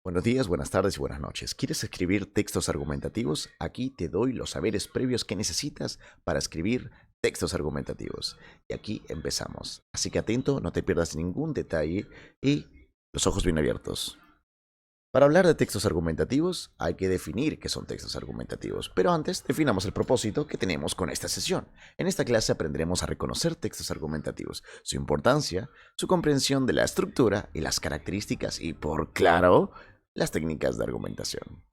Buenos días, buenas tardes y buenas noches. ¿Quieres escribir textos argumentativos? Aquí te doy los saberes previos que necesitas para escribir textos argumentativos. Y aquí empezamos. Así que atento, no te pierdas ningún detalle y los ojos bien abiertos. Para hablar de textos argumentativos, hay que definir qué son textos argumentativos. Pero antes, definamos el propósito que tenemos con esta sesión. En esta clase aprenderemos a reconocer textos argumentativos, su importancia, su comprensión de la estructura y las características y, por claro, las técnicas de argumentación.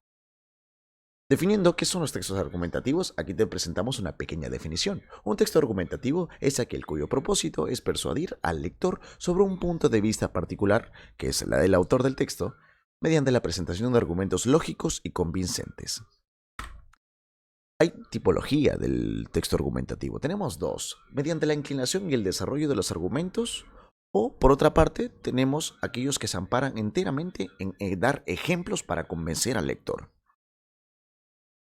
Definiendo qué son los textos argumentativos, aquí te presentamos una pequeña definición. Un texto argumentativo es aquel cuyo propósito es persuadir al lector sobre un punto de vista particular, que es la del autor del texto, mediante la presentación de argumentos lógicos y convincentes. Hay tipología del texto argumentativo. Tenemos dos, mediante la inclinación y el desarrollo de los argumentos, o por otra parte, tenemos aquellos que se amparan enteramente en dar ejemplos para convencer al lector.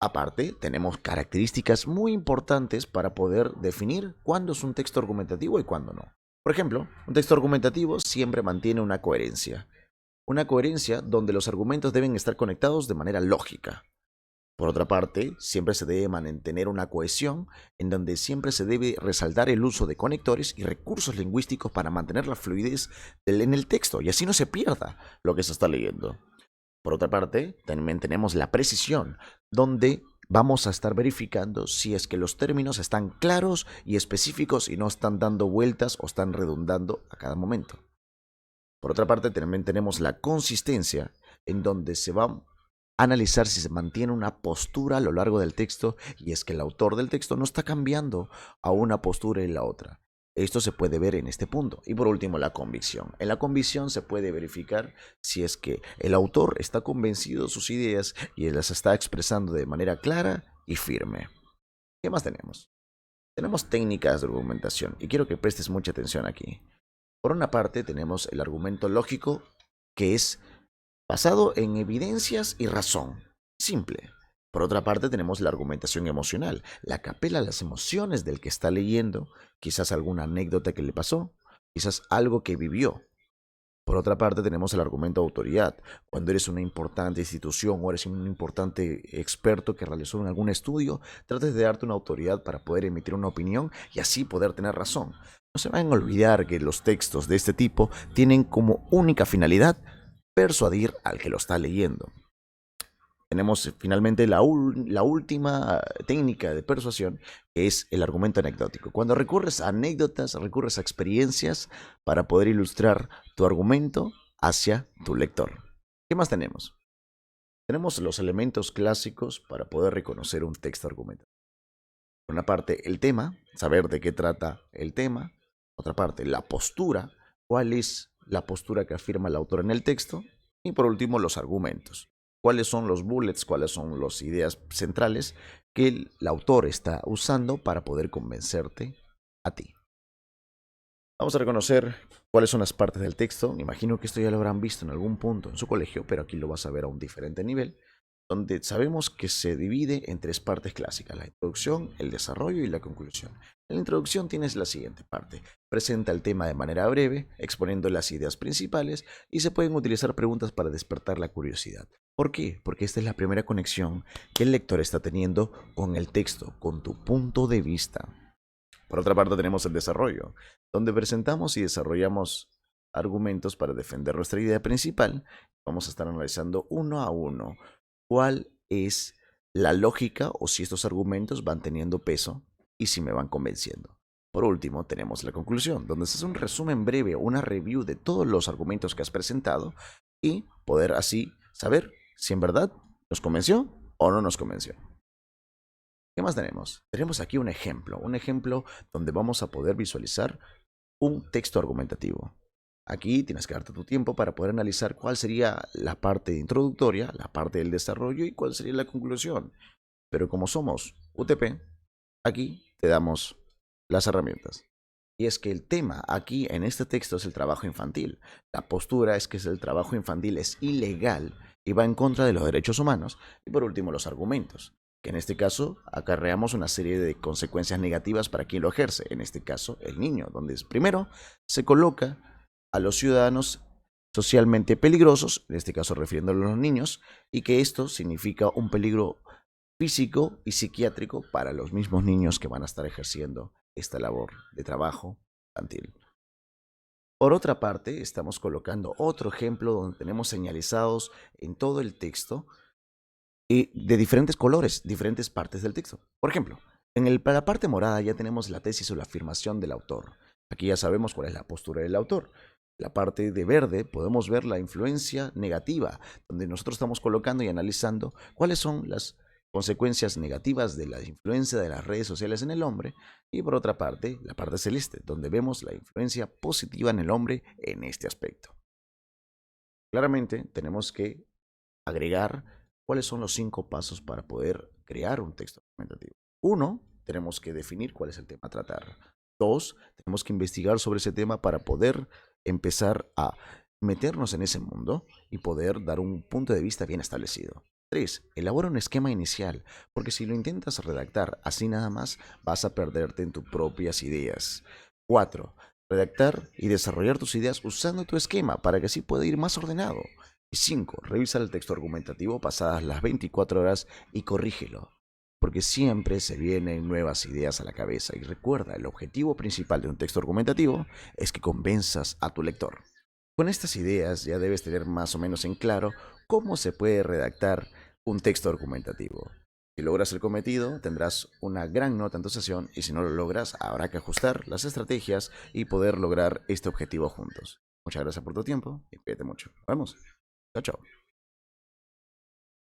Aparte, tenemos características muy importantes para poder definir cuándo es un texto argumentativo y cuándo no. Por ejemplo, un texto argumentativo siempre mantiene una coherencia. Una coherencia donde los argumentos deben estar conectados de manera lógica. Por otra parte, siempre se debe mantener una cohesión en donde siempre se debe resaltar el uso de conectores y recursos lingüísticos para mantener la fluidez en el texto y así no se pierda lo que se está leyendo. Por otra parte, también tenemos la precisión, donde vamos a estar verificando si es que los términos están claros y específicos y no están dando vueltas o están redundando a cada momento. Por otra parte, también tenemos la consistencia, en donde se va a analizar si se mantiene una postura a lo largo del texto y es que el autor del texto no está cambiando a una postura y la otra. Esto se puede ver en este punto. Y por último, la convicción. En la convicción se puede verificar si es que el autor está convencido de sus ideas y las está expresando de manera clara y firme. ¿Qué más tenemos? Tenemos técnicas de argumentación y quiero que prestes mucha atención aquí. Por una parte tenemos el argumento lógico, que es basado en evidencias y razón. Simple. Por otra parte tenemos la argumentación emocional, la que apela a las emociones del que está leyendo, quizás alguna anécdota que le pasó, quizás algo que vivió. Por otra parte tenemos el argumento de autoridad, cuando eres una importante institución o eres un importante experto que realizó algún estudio, trates de darte una autoridad para poder emitir una opinión y así poder tener razón. No se van a olvidar que los textos de este tipo tienen como única finalidad persuadir al que lo está leyendo. Tenemos finalmente la última técnica de persuasión, que es el argumento anecdótico. Cuando recurres a anécdotas, recurres a experiencias para poder ilustrar tu argumento hacia tu lector. ¿Qué más tenemos? Tenemos los elementos clásicos para poder reconocer un texto argumentativo. Por una parte, el tema, saber de qué trata el tema. Otra parte, la postura, cuál es la postura que afirma el autor en el texto. Y por último, los argumentos. ¿Cuáles son los bullets, cuáles son las ideas centrales que el autor está usando para poder convencerte a ti? Vamos a reconocer cuáles son las partes del texto. Me imagino que esto ya lo habrán visto en algún punto en su colegio, pero aquí lo vas a ver a un diferente nivel, donde sabemos que se divide en tres partes clásicas: la introducción, el desarrollo y la conclusión. En la introducción tienes la siguiente parte: presenta el tema de manera breve, exponiendo las ideas principales, y se pueden utilizar preguntas para despertar la curiosidad. ¿Por qué? Porque esta es la primera conexión que el lector está teniendo con el texto, con tu punto de vista. Por otra parte tenemos el desarrollo, donde presentamos y desarrollamos argumentos para defender nuestra idea principal. Vamos a estar analizando uno a uno cuál es la lógica o si estos argumentos van teniendo peso y si me van convenciendo. Por último, tenemos la conclusión, donde se hace un resumen breve o una review de todos los argumentos que has presentado y poder así saber si en verdad nos convenció o no nos convenció. ¿Qué más tenemos? Tenemos aquí un ejemplo donde vamos a poder visualizar un texto argumentativo. Aquí tienes que darte tu tiempo para poder analizar cuál sería la parte introductoria, la parte del desarrollo y cuál sería la conclusión. Pero como somos UTP, aquí te damos las herramientas. Y es que el tema aquí en este texto es el trabajo infantil. La postura es que el trabajo infantil es ilegal y va en contra de los derechos humanos. Y por último, los argumentos, que en este caso acarreamos una serie de consecuencias negativas para quien lo ejerce, en este caso el niño, donde primero se coloca a los ciudadanos socialmente peligrosos, en este caso refiriéndolo a los niños, y que esto significa un peligro físico y psiquiátrico para los mismos niños que van a estar ejerciendo esta labor de trabajo infantil. Por otra parte, estamos colocando otro ejemplo donde tenemos señalizados en todo el texto de diferentes colores, diferentes partes del texto. Por ejemplo, la parte morada ya tenemos la tesis o la afirmación del autor. Aquí ya sabemos cuál es la postura del autor. La parte de verde podemos ver la influencia negativa, donde nosotros estamos colocando y analizando cuáles son las consecuencias negativas de la influencia de las redes sociales en el hombre. Y por otra parte, la parte celeste, donde vemos la influencia positiva en el hombre en este aspecto. Claramente tenemos que agregar cuáles son los 5 pasos para poder crear un texto argumentativo. 1, tenemos que definir cuál es el tema a tratar. 2, tenemos que investigar sobre ese tema para poder empezar a meternos en ese mundo y poder dar un punto de vista bien establecido. 3, elabora un esquema inicial, porque si lo intentas redactar así nada más, vas a perderte en tus propias ideas. 4, redactar y desarrollar tus ideas usando tu esquema para que así pueda ir más ordenado. Y 5, revisa el texto argumentativo pasadas las 24 horas y corrígelo, porque siempre se vienen nuevas ideas a la cabeza. Y recuerda, el objetivo principal de un texto argumentativo es que convenzas a tu lector. Con estas ideas ya debes tener más o menos en claro cómo se puede redactar un texto argumentativo. Si logras el cometido, tendrás una gran nota en tu sesión, y si no lo logras, habrá que ajustar las estrategias y poder lograr este objetivo juntos. Muchas gracias por tu tiempo y cuídate mucho. Nos vemos. Chao, chao.